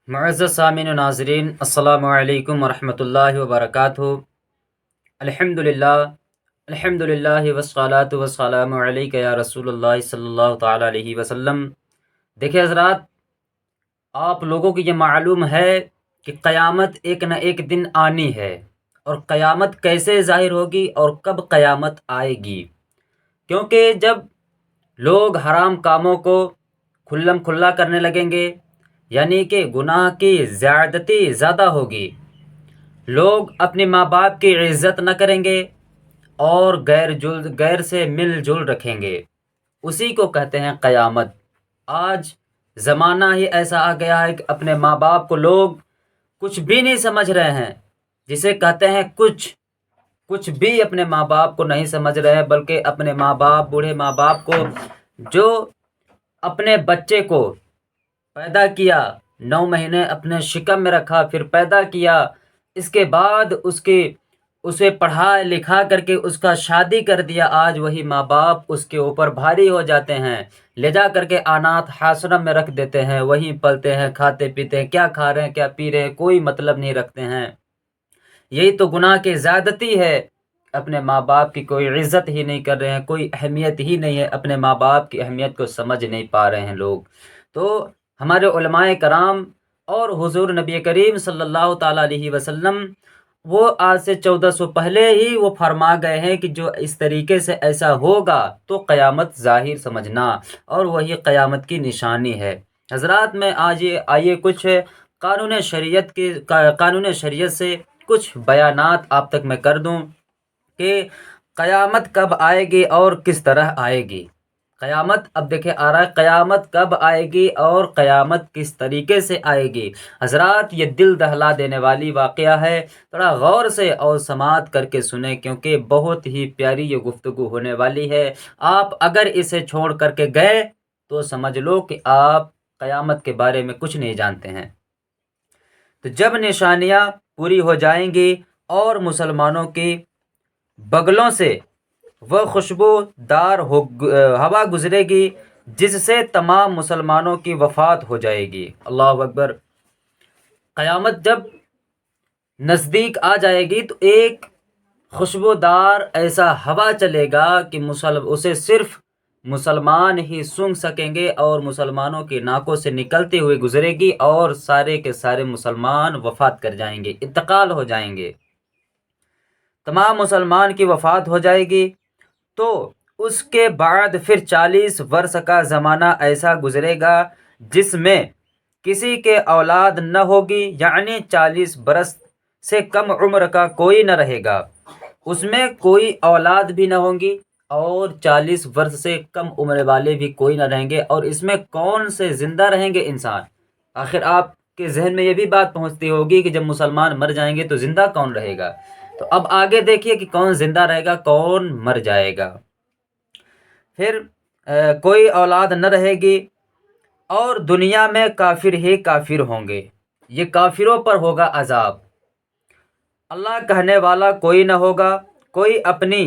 معزز سامعین و ناظرین، السلام علیکم ورحمۃ اللہ وبرکاتہ۔ الحمدللہ الحمدللہ والصلاۃ والسلام علیک یا رسول اللہ صلی اللہ تعالیٰ علیہ وسلم۔ دیکھیں حضرات، آپ لوگوں کو یہ معلوم ہے کہ قیامت ایک نہ ایک دن آنی ہے، اور قیامت کیسے ظاہر ہوگی اور کب قیامت آئے گی؟ کیونکہ جب لوگ حرام کاموں کو کھلم کھلا کرنے لگیں گے، یعنی کہ گناہ کی زیادتی زیادہ ہوگی، لوگ اپنے ماں باپ کی عزت نہ کریں گے اور غیر سے مل جل رکھیں گے، اسی کو کہتے ہیں قیامت۔ آج زمانہ ہی ایسا آ گیا ہے کہ اپنے ماں باپ کو لوگ کچھ بھی نہیں سمجھ رہے ہیں، جسے کہتے ہیں کچھ بھی اپنے ماں باپ کو نہیں سمجھ رہے ہیں، بلکہ اپنے ماں باپ، بوڑھے ماں باپ کو، جو اپنے بچے کو پیدا کیا، 9 مہینے اپنے شکم میں رکھا، پھر پیدا کیا، اس کے بعد اسے پڑھا لکھا کر کے اس کا شادی کر دیا، آج وہی ماں باپ اس کے اوپر بھاری ہو جاتے ہیں، لے جا کر کے اناتھ آشرم میں رکھ دیتے ہیں، وہیں پلتے ہیں، کھاتے پیتے ہیں، کیا کھا رہے ہیں کیا پی رہے ہیں کوئی مطلب نہیں رکھتے ہیں۔ یہی تو گناہ کی زیادتی ہے، اپنے ماں باپ کی کوئی عزت ہی نہیں کر رہے ہیں، کوئی اہمیت ہی نہیں ہے، اپنے ماں باپ کی اہمیت کو سمجھ نہیں پا رہے ہیں لوگ۔ تو ہمارے علماء کرام اور حضور نبی کریم صلی اللہ تعالیٰ علیہ وسلم، وہ آج سے 1400 پہلے ہی وہ فرما گئے ہیں کہ جو اس طریقے سے ایسا ہوگا تو قیامت ظاہر سمجھنا، اور وہی قیامت کی نشانی ہے۔ حضرات، میں آج آئیے کچھ قانون شریعت سے کچھ بیانات آپ تک میں کر دوں کہ قیامت کب آئے گی اور کس طرح آئے گی۔ قیامت اب دیکھیں آ رہا ہے، قیامت کب آئے گی اور قیامت کس طریقے سے آئے گی۔ حضرات، یہ دل دہلا دینے والی واقعہ ہے، تھوڑا غور سے اور سماعت کر کے سنیں، کیونکہ بہت ہی پیاری یہ گفتگو ہونے والی ہے۔ آپ اگر اسے چھوڑ کر کے گئے تو سمجھ لو کہ آپ قیامت کے بارے میں کچھ نہیں جانتے ہیں۔ تو جب نشانیاں پوری ہو جائیں گی اور مسلمانوں کی بغلوں سے وہ خوشبودار ہوا گزرے گی جس سے تمام مسلمانوں کی وفات ہو جائے گی۔ اللہ اکبر۔ قیامت جب نزدیک آ جائے گی تو ایک خوشبودار ایسا ہوا چلے گا کہ اسے صرف مسلمان ہی سونگھ سکیں گے، اور مسلمانوں کی ناکوں سے نکلتے ہوئے گزرے گی، اور سارے کے سارے مسلمان وفات کر جائیں گے، انتقال ہو جائیں گے، تمام مسلمان کی وفات ہو جائے گی۔ تو اس کے بعد پھر 40 برس کا زمانہ ایسا گزرے گا جس میں کسی کے اولاد نہ ہوگی، یعنی 40 برس سے کم عمر کا کوئی نہ رہے گا، اس میں کوئی اولاد بھی نہ ہوں گی، اور 40 برس سے کم عمر والے بھی کوئی نہ رہیں گے، اور اس میں کون سے زندہ رہیں گے انسان؟ آخر آپ کے ذہن میں یہ بھی بات پہنچتی ہوگی کہ جب مسلمان مر جائیں گے تو زندہ کون رہے گا؟ تو اب آگے دیکھیے کہ کون زندہ رہے گا، کون مر جائے گا۔ پھر کوئی اولاد نہ رہے گی، اور دنیا میں کافر ہی کافر ہوں گے، یہ کافروں پر ہوگا عذاب۔ اللہ کہنے والا کوئی نہ ہوگا، کوئی اپنی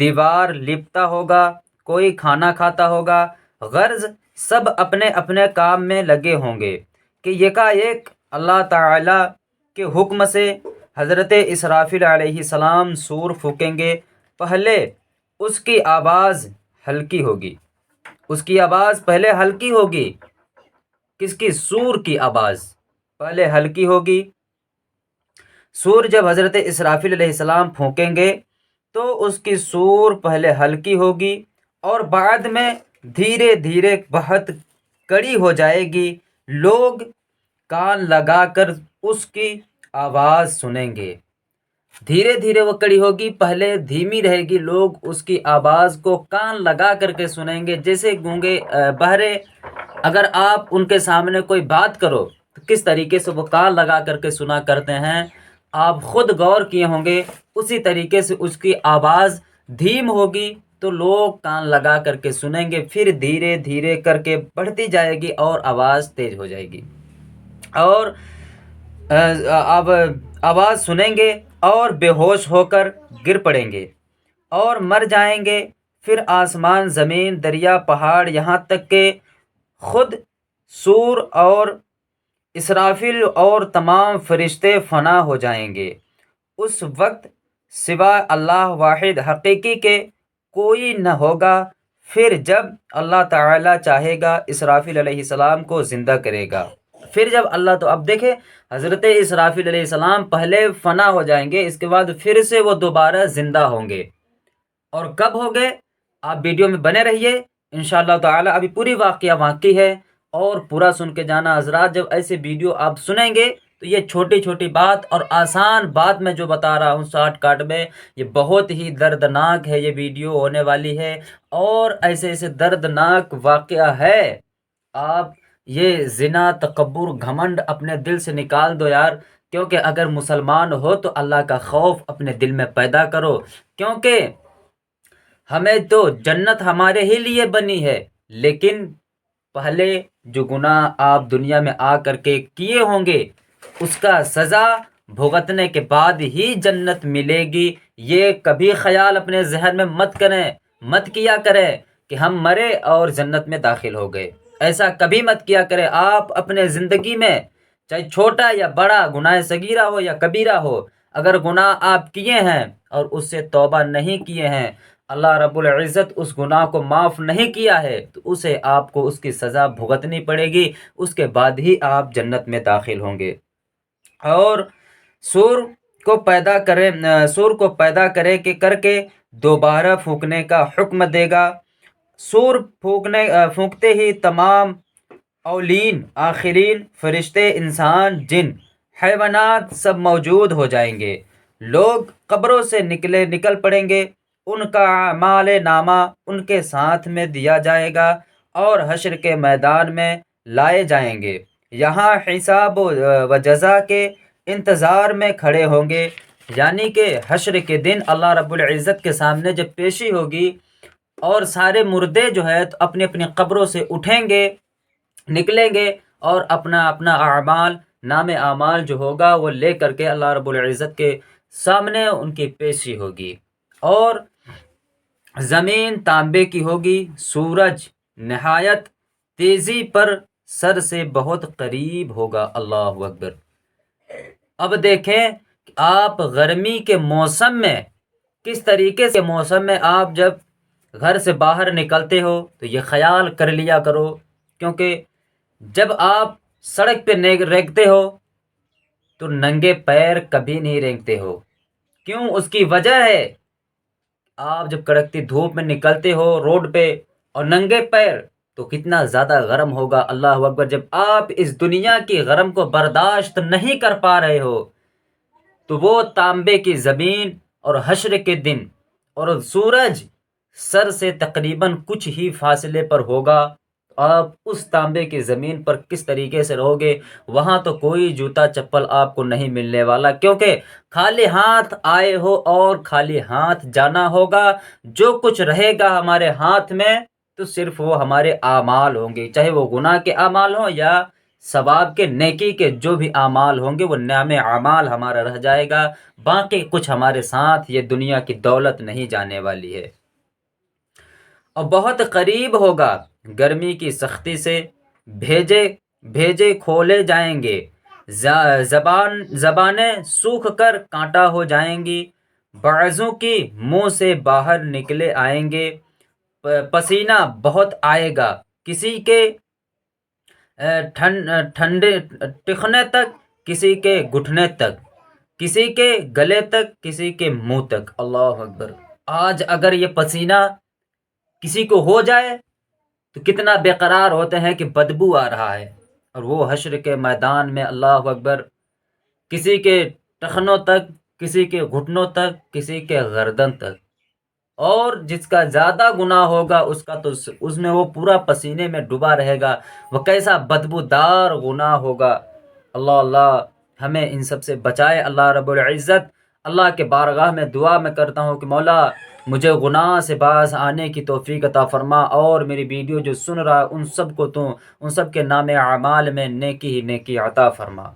دیوار لپتا ہوگا، کوئی کھانا کھاتا ہوگا، غرض سب اپنے اپنے کام میں لگے ہوں گے کہ یکایک اللہ تعالی کے حکم سے حضرت اسرافیل علیہ السلام سور پھونکیں گے۔ پہلے اس کی آواز ہلکی ہوگی، اس کی آواز پہلے ہلکی ہوگی، کس کی؟ سور کی آواز پہلے ہلکی ہوگی۔ سور جب حضرت اسرافیل علیہ السلام پھونکیں گے تو اس کی سور پہلے ہلکی ہوگی، اور بعد میں دھیرے دھیرے بہت کڑی ہو جائے گی، لوگ کان لگا کر اس کی آواز سنیں گے۔ دھیرے دھیرے وہ کڑی ہوگی، پہلے دھیمی رہے گی، لوگ اس کی آواز کو کان لگا کر کے سنیں گے، جیسے گونگے بہرے اگر آپ ان کے سامنے کوئی بات کرو تو کس طریقے سے وہ کان لگا کر کے سنا کرتے ہیں، آپ خود غور کیے ہوں گے، اسی طریقے سے اس کی آواز دھیم ہوگی تو لوگ کان لگا کر کے سنیں گے، پھر دھیرے دھیرے کر کے بڑھتی جائے گی اور آواز تیز ہو جائے گی، اور اب آواز سنیں گے اور بے ہوش ہو کر گر پڑیں گے اور مر جائیں گے۔ پھر آسمان، زمین، دریا، پہاڑ، یہاں تک کہ خود سور اور اسرافیل اور تمام فرشتے فنا ہو جائیں گے۔ اس وقت سوائے اللہ واحد حقیقی کے کوئی نہ ہوگا۔ پھر جب اللہ تعالیٰ چاہے گا اسرافیل علیہ السلام کو زندہ کرے گا۔ پھر جب اللہ، تو اب دیکھیں حضرت اسرافیل علیہ السلام پہلے فنا ہو جائیں گے، اس کے بعد پھر سے وہ دوبارہ زندہ ہوں گے۔ اور کب ہوں گے؟ آپ ویڈیو میں بنے رہیے انشاءاللہ تعالی۔ ابھی پوری واقعہ واقعی ہے اور پورا سن کے جانا حضرات۔ جب ایسے ویڈیو آپ سنیں گے تو یہ چھوٹی چھوٹی بات اور آسان بات میں جو بتا رہا ہوں شارٹ کٹ میں، یہ بہت ہی دردناک ہے، یہ ویڈیو ہونے والی ہے اور ایسے ایسے دردناک واقعہ ہے۔ آپ یہ زنا، تکبر، گھمنڈ اپنے دل سے نکال دو یار، کیونکہ اگر مسلمان ہو تو اللہ کا خوف اپنے دل میں پیدا کرو، کیونکہ ہمیں تو جنت ہمارے ہی لیے بنی ہے، لیکن پہلے جو گناہ آپ دنیا میں آ کر کے کیے ہوں گے اس کا سزا بھگتنے کے بعد ہی جنت ملے گی۔ یہ کبھی خیال اپنے ذہن میں مت کیا کریں کہ ہم مرے اور جنت میں داخل ہو گئے، ایسا کبھی مت کیا کریں۔ آپ اپنے زندگی میں چاہے چھوٹا یا بڑا گناہ صغیرہ ہو یا کبیرہ ہو، اگر گناہ آپ کیے ہیں اور اس سے توبہ نہیں کیے ہیں، اللہ رب العزت اس گناہ کو معاف نہیں کیا ہے، تو اسے آپ کو اس کی سزا بھگتنی پڑے گی، اس کے بعد ہی آپ جنت میں داخل ہوں گے۔ اور سور کو پیدا کر کے دوبارہ پھونکنے کا حکم دے گا۔ سور پھونکتے ہی تمام اولین، آخرین، فرشتے، انسان، جن، حیوانات سب موجود ہو جائیں گے۔ لوگ قبروں سے نکل پڑیں گے، ان کا اعمال نامہ ان کے ساتھ میں دیا جائے گا اور حشر کے میدان میں لائے جائیں گے۔ یہاں حساب و جزا کے انتظار میں کھڑے ہوں گے، یعنی کہ حشر کے دن اللہ رب العزت کے سامنے جب پیشی ہوگی اور سارے مردے جو ہے تو اپنی اپنی قبروں سے اٹھیں گے، نکلیں گے اور اپنا اپنا نام اعمال جو ہوگا وہ لے کر کے اللہ رب العزت کے سامنے ان کی پیشی ہوگی۔ اور زمین تانبے کی ہوگی، سورج نہایت تیزی پر سر سے بہت قریب ہوگا۔ اللہ اکبر۔ اب دیکھیں کہ آپ گرمی کے موسم میں کس طریقے سے موسم میں آپ جب گھر سے باہر نکلتے ہو تو یہ خیال کر لیا کرو، کیونکہ جب آپ سڑک پہ رینگتے ہو تو ننگے پیر کبھی نہیں رینگتے ہو۔ کیوں؟ اس کی وجہ ہے آپ جب کڑکتی دھوپ میں نکلتے ہو روڈ پہ اور ننگے پیر تو کتنا زیادہ گرم ہوگا۔ اللہ اکبر۔ جب آپ اس دنیا کی گرم کو برداشت نہیں کر پا رہے ہو تو وہ تانبے کی زمین اور حشر کے دن اور سورج سر سے تقریباً کچھ ہی فاصلے پر ہوگا، آپ اس تانبے کی زمین پر کس طریقے سے رہو گے؟ وہاں تو کوئی جوتا چپل آپ کو نہیں ملنے والا، کیونکہ خالی ہاتھ آئے ہو اور خالی ہاتھ جانا ہوگا۔ جو کچھ رہے گا ہمارے ہاتھ میں تو صرف وہ ہمارے اعمال ہوں گے، چاہے وہ گناہ کے اعمال ہوں یا ثواب کے، نیکی کے جو بھی اعمال ہوں گے وہ نام اعمال ہمارا رہ جائے گا۔ باقی کچھ ہمارے ساتھ یہ دنیا کی دولت نہیں جانے والی ہے۔ اور بہت قریب ہوگا، گرمی کی سختی سے بھیجے کھولے جائیں گے، زبانیں سوکھ کر کانٹا ہو جائیں گی، بعضوں کی منہ سے باہر نکلے آئیں گے، پسینہ بہت آئے گا، کسی کے ٹھنڈے ٹخنے تک، کسی کے گھٹنے تک، کسی کے گلے تک، کسی کے منہ تک۔ اللہ اکبر۔ آج اگر یہ پسینہ کسی کو ہو جائے تو کتنا بے قرار ہوتے ہیں کہ بدبو آ رہا ہے، اور وہ حشر کے میدان میں اللہ اکبر کسی کے ٹخنوں تک، کسی کے گھٹنوں تک، کسی کے گردن تک، اور جس کا زیادہ گناہ ہوگا اس کا تو اس میں وہ پورا پسینے میں ڈوبا رہے گا، وہ کیسا بدبودار گناہ ہوگا۔ اللہ اللہ ہمیں ان سب سے بچائے اللہ رب العزت۔ اللہ کے بارگاہ میں دعا میں کرتا ہوں کہ مولا مجھے گناہ سے باز آنے کی توفیق عطا فرما، اور میری ویڈیو جو سن رہا ہے ان سب کو تو ان سب کے نام اعمال میں نیکی ہی نیکی عطا فرما۔